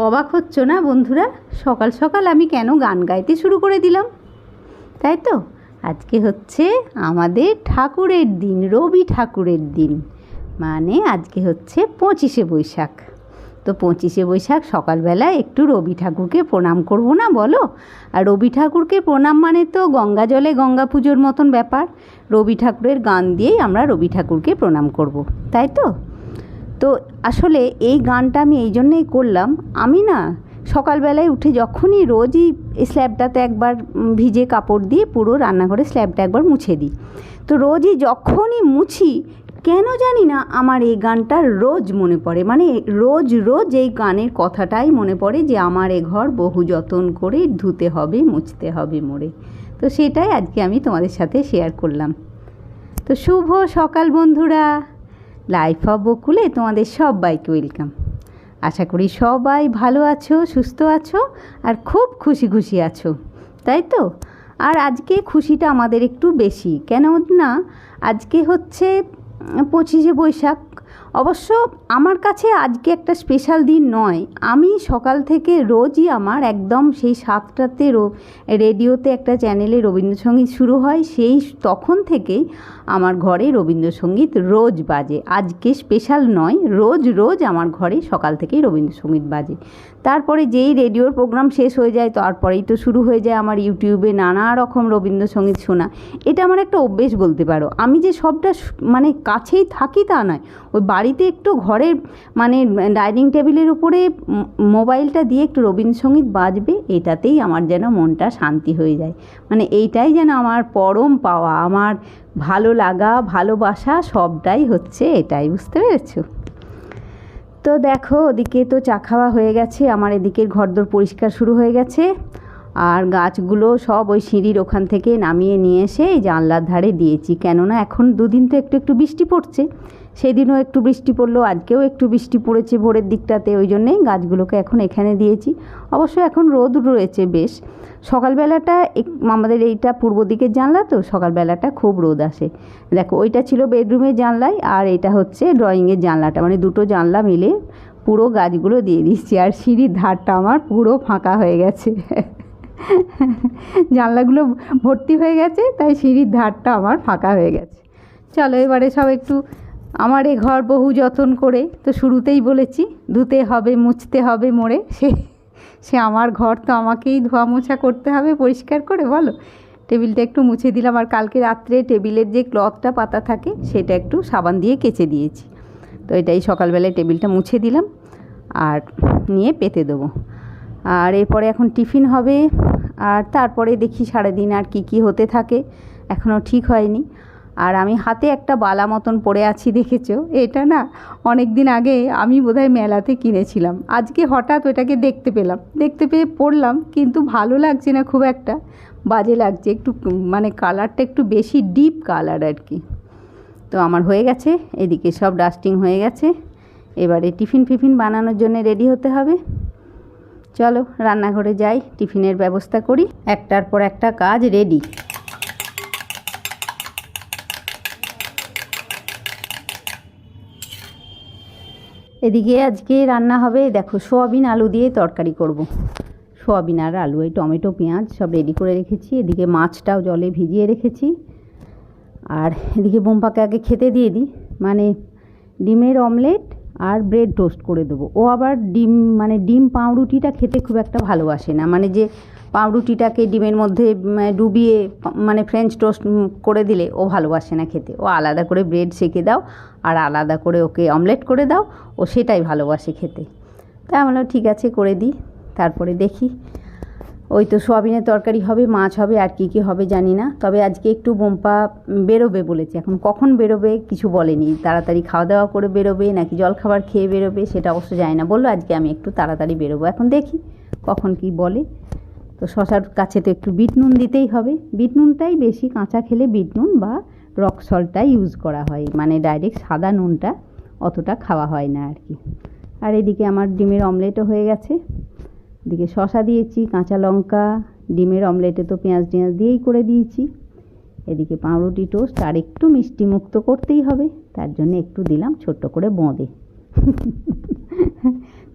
অবাক হচ্ছ না বন্ধুরা? সকাল সকাল আমি কেন গান গাইতে শুরু করে দিলাম, তাই তো? আজকে হচ্ছে আমাদের ঠাকুরের দিন, রবি ঠাকুরের দিন। মানে আজকে হচ্ছে 25শে বৈশাখ। তো 25শে বৈশাখ সকালবেলা একটু রবি ঠাকুরকে প্রণাম করব না বলো? আর রবি ঠাকুরকে প্রণাম মানে তো গঙ্গা জলে গঙ্গা পুজোর মতন ব্যাপার। রবি ঠাকুরের গান দিয়েই আমরা রবি ঠাকুরকে প্রণাম করব, তাই তো? তো আসলে এই গানটা আমি এই জন্যেই করলাম, আমি না সকালবেলায় উঠে যখনই রোজই স্ল্যাবটাতে একবার ভিজে কাপড় দিয়ে পুরো রান্নাঘরে স্ল্যাবটা একবার মুছে দিই। তো রোজই যখনই মুছি কেন জানি না আমার এই গানটা রোজ মনে পড়ে, মানে রোজ রোজ এই গানের কথাটাই মনে পড়ে যে আমার এ ঘর বহু যতন করে ধুতে হবে মুছতে হবে মোরে। তো সেটাই আজকে আমি তোমাদের সাথে শেয়ার করলাম। তো শুভ সকাল বন্ধুরা, লাইফ অফ বকুলে তোমাদের সবাইকে ওয়েলকাম। আশা করি সবাই ভালো আছো, সুস্থ আছো আর খুব খুশি খুশি আছো, তাই তো? আর আজকে খুশিটা আমাদের একটু বেশি, কেন না আজকে হচ্ছে 25শে বৈশাখ। অবশ্য আমার কাছে আজকে একটা স্পেশাল দিন নয়। আমি সকাল থেকে রোজই আমার একদম সেই 7টাতে রেডিওতে একটা চ্যানেলে রবীন্দ্রসঙ্গীত শুরু হয়, সেই তখন থেকেই আমার ঘরে রবীন্দ্রসঙ্গীত রোজ বাজে। আজকে স্পেশাল নয়, রোজ রোজ আমার ঘরে সকাল থেকেই রবীন্দ্রসঙ্গীত বাজে। তারপরে যেই রেডিওর প্রোগ্রাম শেষ হয়ে যায় তারপরেই তো শুরু হয়ে যায় আমার ইউটিউবে নানা রকম রবীন্দ্রসঙ্গীত শোনা। এটা আমার একটা অভ্যেস বলতে পারো। আমি যে সবটা মানে কাছেই থাকি তা নয়, ওই বাড়িতে একটু ঘরের মানে ডাইনিং টেবিলের উপরে মোবাইলটা দিয়ে একটু রবীন্দ্রসঙ্গীত বাজবে, এটাতেই আমার যেন মনটা শান্তি হয়ে যায়। মানে এইটাই যেন আমার পরম পাওয়া, আমার ভালো লাগা ভালোবাসা সবটাই হচ্ছে এটাই, বুঝতে পেরেছো? তো দেখো ওদিকে তো চা খাওয়া হয়ে গেছে, আমার এদিকের ঘরদোর পরিষ্কার শুরু হয়ে গেছে। আর গাছগুলো সব ওই সিঁড়ির ওখান থেকে নামিয়ে নিয়ে এসে এই জানলার ধারে দিয়েছি, কেননা এখন দুদিন তো একটু একটু বৃষ্টি পড়ছে। সেদিনও একটু বৃষ্টি পড়লো, আজকেও একটু বৃষ্টি পড়েছে ভোরের দিকটাতে, ওই জন্যেই গাছগুলোকে এখন এখানে দিয়েছি। অবশ্য এখন রোদ রয়েছে বেশ। সকালবেলাটা আমাদের এইটা পূর্ব দিকের জানলা, তো সকালবেলাটা খুব রোদ আসে। দেখো ওইটা ছিল বেডরুমের জানলায়, আর এটা হচ্ছে ড্রয়িংয়ের জানলাটা, মানে দুটো জানলা মিলে পুরো গাছগুলো দিয়ে দিচ্ছি। আর সিঁড়ির ধারটা আমার পুরো ফাঁকা হয়ে গেছে, জানলাগুলো ভর্তি হয়ে গেছে, তাই সিঁড়ির ধারটা আমার ফাঁকা হয়ে গেছে। চলো এবারে সব একটু আমার এ ঘর বহু যতন করে, তো শুরুতেই বলেছি ধুতে হবে মুছতে হবে মোড়ে, সে আমার ঘর তো আমাকেই ধোয়া মোছা করতে হবে পরিষ্কার করে, বলো? টেবিলটা একটু মুছে দিলাম, আর কালকে রাত্রে টেবিলের যে ক্লথটা পাতা থাকে সেটা একটু সাবান দিয়ে কেচে দিয়েছি। তো এটাই সকালবেলায় টেবিলটা মুছে দিলাম আর নিয়ে পেতে দেবো। আর এরপরে এখন টিফিন হবে, আর তারপরে দেখি সারাদিন আর কি হতে থাকে, এখনও ঠিক হয়নি। আর আমি হাতে একটা বালা মতন পরে আছি, দেখেছো? এটা না অনেক দিন আগে আমি বোধহয় মেলাতে কিনেছিলাম, আজকে হঠাৎ ওইটাকে দেখতে পেয়ে পরলাম, কিন্তু ভালো লাগছে না খুব একটা, বাজে লাগছে একটু, মানে কালারটা একটু বেশি ডিপ কালার আর কি। তো আমার হয়ে গেছে, এদিকে সব ডাস্টিং হয়ে গেছে, এবারে টিফিন বানানোর জন্য রেডি হতে হবে। চলো রান্নাঘরে যাই, টিফিনের ব্যবস্থা করি, একটার পর একটা কাজ রেডি। এদিকে আজকে রান্না হবে, দেখো সোয়াবিন আলু দিয়ে তরকারি করব। সোয়াবিন আর আলু, এই টমেটো পেঁয়াজ সব রেডি করে রেখেছি, এদিকে মাছটাও জলে ভিজিয়ে রেখেছি। আর এদিকে বোম্পাকে আগে খেতে দিয়ে দিই, মানে ডিমের অমলেট আর ব্রেড টোস্ট করে দেবো। ও আবার ডিম পাউরুটিটা খেতে খুব একটা ভালোবাসে না, মানে যে পাউরুটিটাকে ডিমের মধ্যে ডুবিয়ে মানে ফ্রেঞ্চ টোস্ট করে দিলে ও ভালোবাসে না খেতে। ও আলাদা করে ব্রেড সেঁকে দাও আর আলাদা করে ওকে অমলেট করে দাও, ও সেটাই ভালোবাসে খেতে। তাই আমরা ঠিক আছে করে দিই। তারপরে দেখি ওই তো সোয়াবিনের তরকারি হবে, মাছ হবে, আর কি হবে জানি না। তবে আজকে একটু বোম্পা বেরোবে বলেছে, এখন কখন বেরোবে কিছু বলেনি, তাড়াতাড়ি খাওয়া দাওয়া করে বেরোবে নাকি জলখাবার খেয়ে বেরোবে সেটা অবশ্য জানি না। বললো আজকে আমি একটু তাড়াতাড়ি বেরোবো, এখন দেখি কখন কি বলে। তো শশার কাছে তো একটু বিট নুন দিতেই হবে, বিট নুনটাই বেশি, কাঁচা খেলে বিট নুন বা রক সল্টটাই ইউজ করা হয়, মানে ডাইরেক্ট সাদা নুনটা অতটা খাওয়া হয় না আর কি। আর এদিকে আমার ডিমের অমলেটও হয়ে গেছে, এদিকে শশা দিয়েছি, কাঁচা লঙ্কা, ডিমের অমলেটে তো পেঁয়াজ দিয়েই করে দিয়েছি। এদিকে পাউরুটি টোস্ট, আর একটু মিষ্টি মুক্ত করতেই হবে, তার জন্য একটু দিলাম ছোট্ট করে বোঁদে।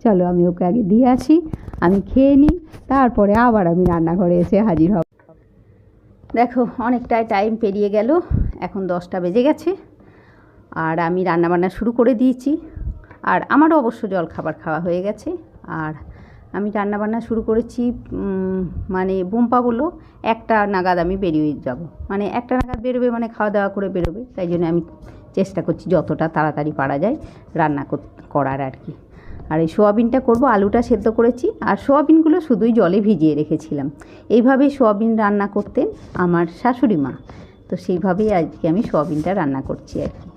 চলো আমি ওকে আগে দিয়ে আসি, আমি খেয়ে নিই, তারপরে আবার আমি রান্নাঘরে এসে হাজির হব। দেখো অনেকটাই টাইম পেরিয়ে গেল, এখন 10টা বেজে গেছে, আর আমি রান্নাবান্না শুরু করে দিয়েছি। আর আমারও অবশ্য জলখাবার খাওয়া হয়ে গেছে। আর আমি রান্নাবান্না শুরু করেছি, মানে বোম্পা বললো 1টা নাগাদ আমি বেরিয়ে যাব, মানে 1টা নাগাদ বেরোবে, মানে খাওয়া দাওয়া করে বেরোবে। তাই জন্য আমি চেষ্টা করছি যতটা তাড়াতাড়ি পারা যায় রান্না করার আর কি। আর এই সোয়াবিনটা করব, আলুটা সেদ্ধ করেছি, আর সোয়াবিনগুলো শুধুই জলে ভিজিয়ে রেখেছিলাম। এইভাবেই সোয়াবিন রান্না করতেন আমার শাশুড়ি মা, তো সেইভাবেই আজকে আমি সোয়াবিনটা রান্না করছি আর কি।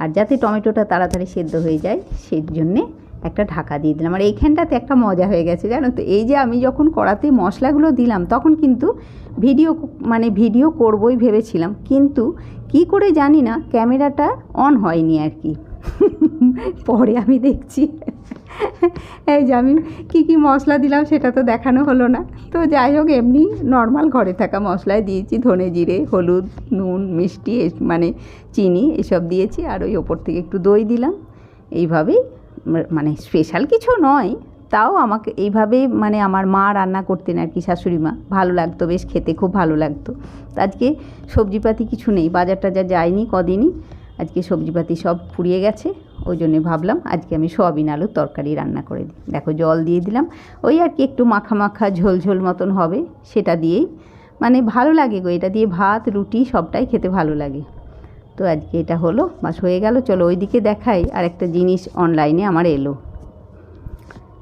আর যাতে টমেটোটা তাড়াতাড়ি সেদ্ধ হয়ে যায় সেই জন্যে একটা ঢাকা দিয়ে দিলাম। আর এইখানটাতে একটা মজা হয়ে গেছে জানো তো, এই যে আমি যখন কড়াতে মশলাগুলো দিলাম তখন কিন্তু ভিডিও করবই ভেবেছিলাম, কিন্তু কি করে জানি না ক্যামেরাটা অন হয়নি আর কি। পরে আমি দেখছি এই যে আমি কী মশলা দিলাম সেটা তো দেখানো হলো না। তো যাই হোক, এমনি নর্মাল ঘরে থাকা মশলাই দিয়েছি, ধনে জিরে, হলুদ, নুন, মিষ্টি, মানে চিনি এসব দিয়েছি, আর ওই ওপর থেকে একটু দই দিলাম। এইভাবেই, মানে স্পেশাল কিছু নয়, তাও আমাকে এইভাবে মানে আমার মা রান্না করতেন আর কি, শাশুড়ি মা, ভালো লাগতো বেশ, খেতে খুব ভালো লাগতো। তো আজকে সবজিপাতি কিছু নেই, বাজার টাজার যায়নি কদিনই, আজকে সবজিপাতি সব ফুরিয়ে গেছে, ওই জন্যে ভাবলাম আজকে আমি সোয়াবিন আলুর তরকারি রান্না করে দিই। দেখো জল দিয়ে দিলাম, ওই আর কি একটু মাখা মাখা ঝোল ঝোল মতন হবে, সেটা দিয়েই মানে ভালো লাগে গো, এটা দিয়ে ভাত রুটি সবটাই খেতে ভালো লাগে। তো আজকে এটা হলো, বাস হয়ে গেল। চলো ওইদিকে দেখাই, আর একটা জিনিস অনলাইনে আমার এলো,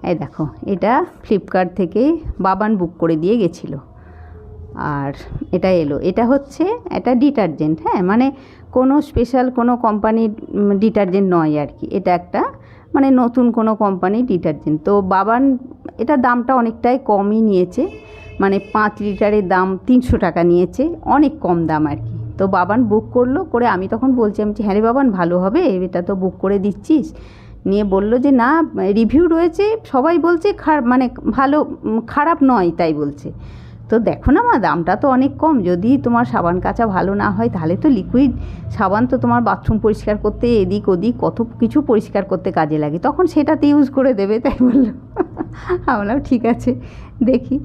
এই দেখো, এটা ফ্লিপকার্ট থেকে বাবান বুক করে দিয়ে গেছিলো, আর এটা এলো। এটা হচ্ছে এটা ডিটারজেন্ট, হ্যাঁ, মানে কোনো স্পেশাল কোনো কোম্পানির ডিটারজেন্ট নয় আর কি, এটা একটা মানে নতুন কোনো কোম্পানির ডিটারজেন্ট। তো বাবান এটা দামটা অনেকটাই কমই নিয়েছে, মানে 5 লিটারের দাম 300 টাকা নিয়েছে, অনেক কম দাম আর কি। তো বাবান বুক করলো, করে আমি তখন বলছি, আমি হ্যাঁ রে বাবান ভালো হবে, এটা তো বুক করে দিচ্ছিস। নিয়ে বললো যে না, রিভিউ রয়েছে, সবাই বলছে মানে ভালো, খারাপ নয় তাই বলছে। তো দেখো না মা, দামটা তো অনেক কম, যদি তোমার সাবান কাচা ভালো না হয় তাহলে তো লিকুইড সাবান তো তোমার বাথরুম পরিষ্কার করতে, এদিক ওদিক কত কিছু পরিষ্কার করতে কাজে লাগে, তখন সেটাতে ইউজ করে দেবে, তাই বললো। আমরা ঠিক আছে, দেখি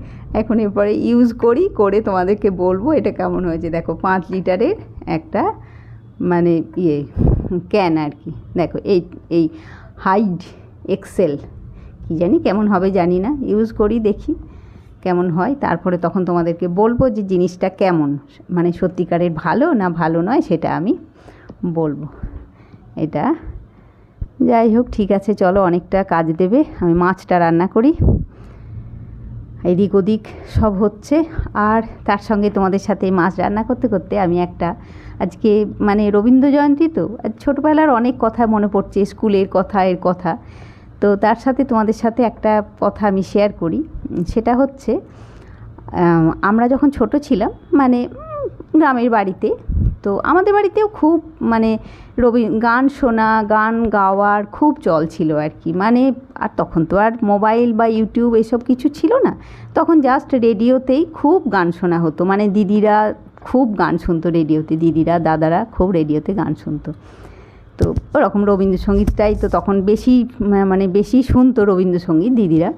এখন এরপরে ইউজ করে তোমাদেরকে বলবো এটা কেমন হয়েছে। দেখো 5 লিটারের একটা মানে ক্যান আর কি, দেখো এই হাইড এক্সেল, কী জানি কেমন হবে জানি না, ইউজ করি দেখি কেমন হয়, তারপরে তখন তোমাদেরকে বলবো যে জিনিসটা কেমন, মানে সত্যিকারের ভালো না ভালো নয় সেটা আমি বলবো। এটা যাই হোক, ঠিক আছে, চলো, অনেকটা কাজ দেবে, আমি মাছটা রান্না করি, এদিক ওদিক সব হচ্ছে। আর তার সঙ্গে তোমাদের সাথে মাছ রান্না করতে করতে আমি একটা আজকে মানে রবীন্দ্র জয়ন্তী, তো ছোটোবেলার অনেক কথা মনে পড়ছে, স্কুলের কথা, এর কথা, তো তার সাথে তোমাদের সাথে একটা কথা আমি শেয়ার করি। সেটা হচ্ছে আমরা যখন ছোট ছিলাম, মানে গ্রামের বাড়িতে, তো আমাদের বাড়িতেও খুব মানে গান শোনা, গান গাওয়ার খুব চল ছিল আর কি, মানে আর তখন তো আর মোবাইল বা ইউটিউব এসব কিছু ছিল না, তখন জাস্ট রেডিওতেই খুব গান শোনা হতো, মানে দিদিরা খুব গান শুনতো রেডিওতে, দিদিরা দাদারা খুব রেডিওতে গান শুনতো। তো ওরকম রবীন্দ্রসঙ্গীতটাই তো তখন বেশি শুনতো রবীন্দ্রসঙ্গীত দিদিরা।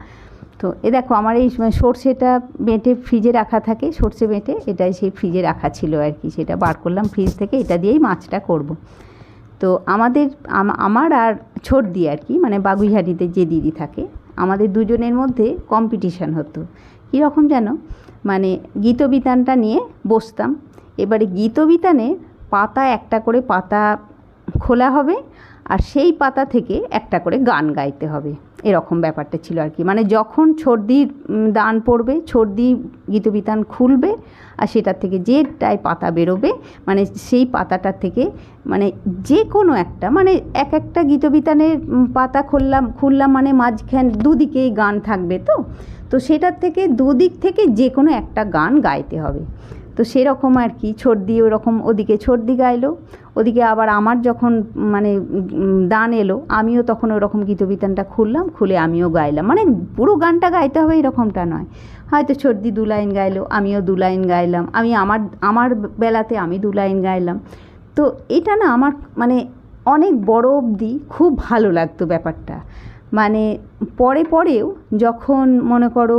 তো দেখো আমার এই সর্ষেটা বেটে ফ্রিজে রাখা থাকে, সর্ষে বেটে, এটাই সেই ফ্রিজে রাখা ছিল আর কি, সেটা বার করলাম ফ্রিজ থেকে, এটা দিয়েই মাছটা করব। তো আমার আর ছোটদি আর কি, মানে বাগুইহাটিতে যে দিদি থাকে, আমাদের দুজনের মধ্যে কম্পিটিশান হতো। কীরকম যেন, মানে গীতবিতানটা নিয়ে বসতাম, এবারে গীতবিতানের পাতা একটা করে পাতা খোলা হবে, আর সেই পাতা থেকে একটা করে গান গাইতে হবে, এরকম ব্যাপারটা ছিল আর কি। মানে যখন ছোটদির দান পড়বে, ছোটদি গীতবিতান খুলবে, আর সেটার থেকে যেটাই পাতা বেরোবে, মানে সেই পাতাটার থেকে মানে যে কোনো একটা, মানে একটা গীতবিতানের পাতা খুললাম মানে মাঝখানে দুদিকেই গান থাকবে, তো সেটার থেকে দুদিক থেকে যে কোনো একটা গান গাইতে হবে। তো সেরকম আর কি, ছোটদি ওরকম, ওদিকে ছোটদি গাইলো, ওদিকে আবার আমার যখন মানে দান এলো, আমিও তখন ওরকম গীতবিতানটা খুলে আমিও গাইলাম, মানে পুরো গানটা গাইতে হবে এরকমটা নয়, হয়তো ছোটদি 2 লাইন গাইলো, আমিও 2 লাইন গাইলাম, আমি আমার বেলাতে আমি 2 লাইন গাইলাম। তো এটা না আমার মানে অনেক বড় অবধি খুব ভালো লাগতো ব্যাপারটা, মানে পরেও যখন মনে করো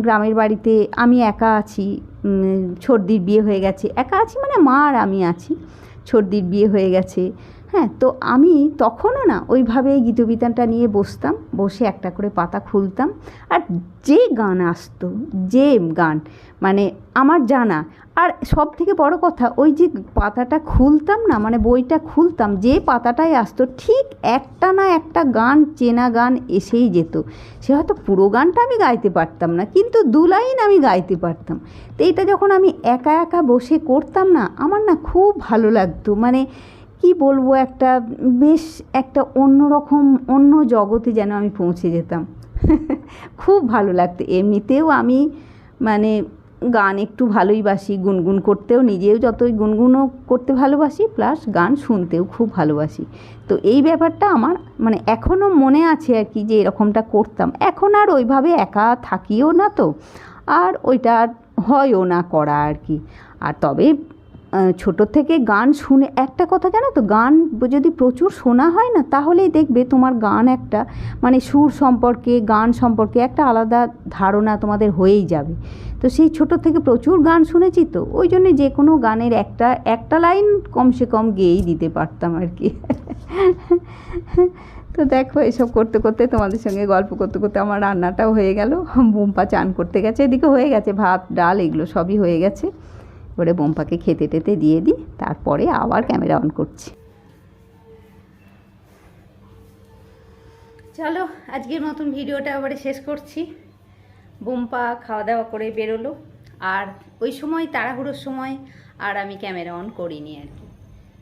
গ্রামের বাড়িতে আমি একা আছি, ছোটদির বিয়ে হয়ে গেছে, একা আছি মানে মা আর আমি আছি, ছোটদির বিয়ে হয়ে গেছে, হ্যাঁ, তো আমি তখনও না ওইভাবে গীতবিতানটা নিয়ে বসতাম, বসে একটা করে পাতা খুলতাম, আর যে গান আসতো, যে গান মানে আমার জানা, আর সব থেকে বড় কথা ওই যে পাতাটা খুলতাম না, মানে বইটা খুলতাম, যে পাতাটাই আসতো ঠিক একটা না একটা গান, চেনা গান এসেই যেত। সে হয়তো পুরো গানটা আমি গাইতে পারতাম না, কিন্তু 2 লাইন আমি গাইতে পারতাম। তো এইটা যখন আমি একা একা বসে করতাম না, আমার না খুব ভালো লাগতো, মানে কি বলবো, একটা বেশ একটা অন্যরকম অন্য জগতে যেন আমি পৌঁছে যেতাম। খুব ভালো লাগতো। এমনিতেও আমি মানে গান একটু ভালোই বাসি, গুনগুন করতেও নিজেও যতই গুনগুনও করতে ভালোবাসি, প্লাস গান শুনতেও খুব ভালোবাসি। তো এই ব্যাপারটা আমার মানে এখনও মনে আছে আর কি, যে এরকমটা করতাম। এখন আর ওইভাবে একা থাকিও না, তো আর ওইটা আর হয়ও না করা আর কি। আর তবে ছোটো থেকে গান শুনে একটা কথা জানো তো, গান যদি প্রচুর শোনা হয় না, তাহলেই দেখবে তোমার গান একটা মানে সুর সম্পর্কে, গান সম্পর্কে একটা আলাদা ধারণা তোমাদের হয়েই যাবে। তো সেই ছোটো থেকে প্রচুর গান শুনেছি, তো ওই জন্যে যে কোনো গানের একটা লাইন কমসে কম গেয়েই দিতে পারতাম আর কি। তো দেখো, এসব করতে করতে তোমাদের সঙ্গে গল্প করতে করতে আমার রান্নাটাও হয়ে গেল। বোম্পা চান করতে গেছে, এদিকে হয়ে গেছে ভাত ডাল এগুলো সবই হয়ে গেছে। এবারে বোম্পাকে খেতে টেতে দিয়ে দিই, তারপরে আবার ক্যামেরা অন করছি। চলো, আজকের মতন ভিডিওটা এবারে শেষ করছি। বোম্পা খাওয়া দাওয়া করে বেরোলো, আর ওই সময় তাড়াহুড়োর সময় আর আমি ক্যামেরা অন করিনি আর কি।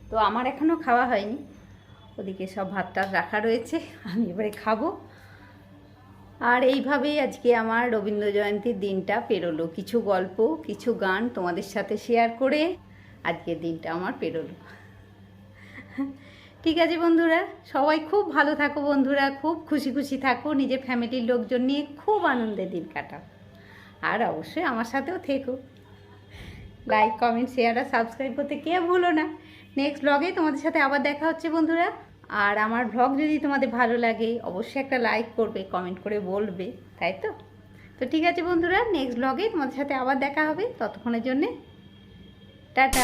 তো আমার এখনও খাওয়া হয়নি, ওদিকে সব ভাত টাত রাখা রয়েছে, আমি এবারে খাবো। আর এইভাবেই আজকে আমার রবীন্দ্র জয়ন্তীর দিনটা পেরোলো, কিছু গল্প কিছু গান তোমাদের সাথে শেয়ার করে আজকের দিনটা আমার পেরোলো। ঠিক আছে বন্ধুরা, সবাই খুব ভালো থাকো বন্ধুরা, খুব খুশি খুশি থাকো, নিজের ফ্যামিলির লোকজন নিয়ে খুব আনন্দের দিন কাটাও। আর অবশ্যই আমার সাথেও থেকো। লাইক কমেন্ট শেয়ার আর সাবস্ক্রাইব করতে কেউ ভুলো না। নেক্সট ব্লগে তোমাদের সাথে আবার দেখা হচ্ছে বন্ধুরা। আর আমার ব্লগ যদি তোমাদের ভালো লাগে অবশ্যই একটা লাইক করবে, কমেন্ট করে বলবে, তাই তো? তো ঠিক আছে বন্ধুরা, নেক্সট ব্লগে তোমাদের সাথে আবার দেখা হবে। ততক্ষণের জন্যে টাটা।